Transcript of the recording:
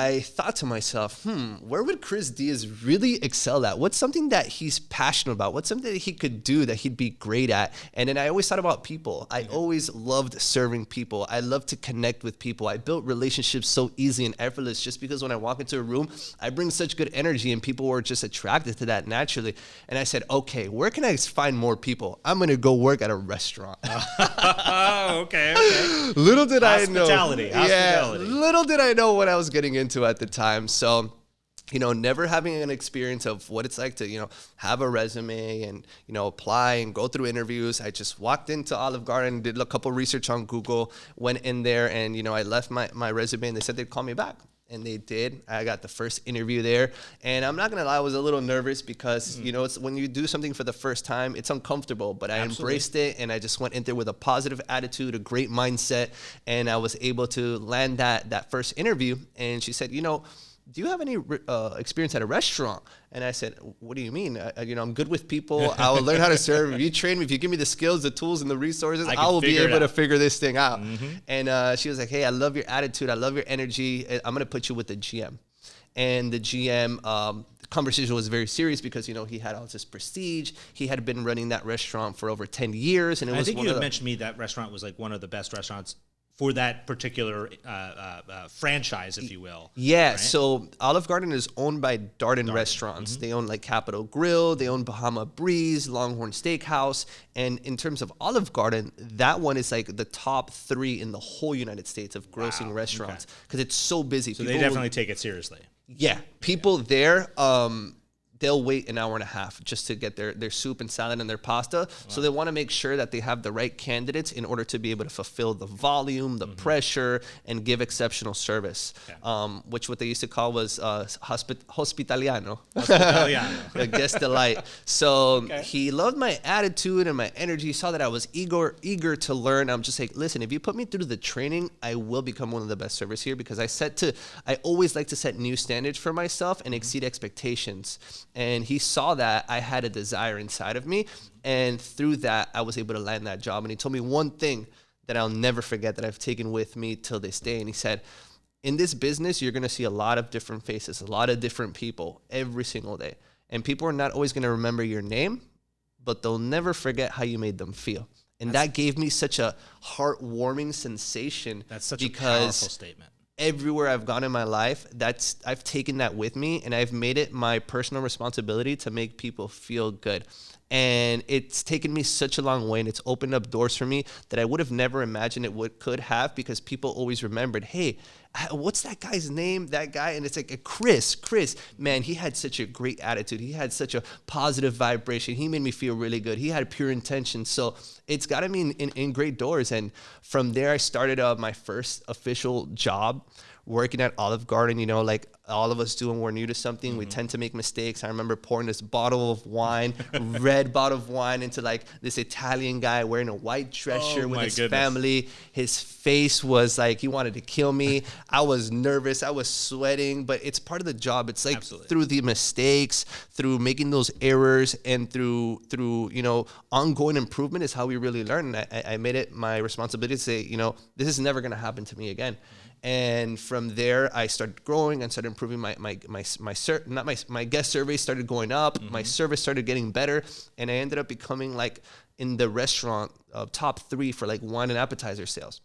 I thought to myself, where would Chris Diaz really excel at? What's something that he's passionate about? What's something that he could do that he'd be great at? And then I always thought about people. I always loved serving people. I love to connect with people. I built relationships so easy and effortless just because when I walk into a room, I bring such good energy and people were just attracted to that naturally. And I said, okay, where can I find more people? I'm going to go work at a restaurant. Okay. Little did I know. Hospitality. Yeah, little did I know what I was getting into at the time. So, never having an experience of what it's like to, have a resume and, apply and go through interviews. I just walked into Olive Garden, did a couple research on Google, went in there and, I left my resume and they said they'd call me back. And they did. I got the first interview there. And I'm not going to lie, I was a little nervous because, it's when you do something for the first time, it's uncomfortable. But I embraced it and I just went in there with a positive attitude, a great mindset. And I was able to land that first interview. And she said, do you have any experience at a restaurant? And I said, what do you mean? I'm good with people. I will learn how to serve. If you train me, if you give me the skills, the tools, and the resources, I will be able to figure this thing out. And she was like, hey, I love your attitude. I love your energy. I'm going to put you with the GM. And the GM, the conversation was very serious because, he had all this prestige. He had been running that restaurant for over 10 years. And I think you had mentioned to me that restaurant was like one of the best restaurants for that particular franchise, if you will. Yeah, right? So Olive Garden is owned by Darden Restaurants. They own like Capitol Grill, they own Bahama Breeze, Longhorn Steakhouse. And in terms of Olive Garden, that one is like the top 3 in the whole United States of grossing restaurants because it's so busy. So they definitely take it seriously. Yeah, people there, they'll wait an hour and a half just to get their soup and salad and their pasta. Wow. So they want to make sure that they have the right candidates in order to be able to fulfill the volume, the pressure, and give exceptional service, which what they used to call was hospitaliano. A guest delight. So he loved my attitude and my energy. He saw that I was eager to learn. I'm just like, listen, if you put me through the training, I will become one of the best servers here because I always like to set new standards for myself and exceed expectations. And he saw that I had a desire inside of me. And through that, I was able to land that job. And he told me one thing that I'll never forget that I've taken with me till this day. And he said, in this business, you're going to see a lot of different faces, a lot of different people every single day. And people are not always going to remember your name, but they'll never forget how you made them feel. And that gave me such a heartwarming sensation. That's such a powerful statement. Everywhere I've gone in my life, I've taken that with me and I've made it my personal responsibility to make people feel good. And it's taken me such a long way and it's opened up doors for me that I would have never imagined it could have because people always remembered, hey, what's that guy's name? That guy? And it's like Chris, man, he had such a great attitude. He had such a positive vibration. He made me feel really good. He had pure intention. So it's gotten me in great doors. And from there, I started my first official job working at Olive Garden. Like all of us do when we're new to something, we tend to make mistakes. I remember pouring this bottle of wine, red bottle of wine, into like this Italian guy wearing a white dress shirt with his family. His face was like he wanted to kill me. I was nervous. I was sweating, but it's part of the job. It's like through the mistakes, through making those errors, and through ongoing improvement is how we really learn. And I made it my responsibility to say, this is never going to happen to me again. And from there, I started growing and started improving my guest surveys started going up. My service started getting better. And I ended up becoming like in the restaurant top 3 for like wine and appetizer sales.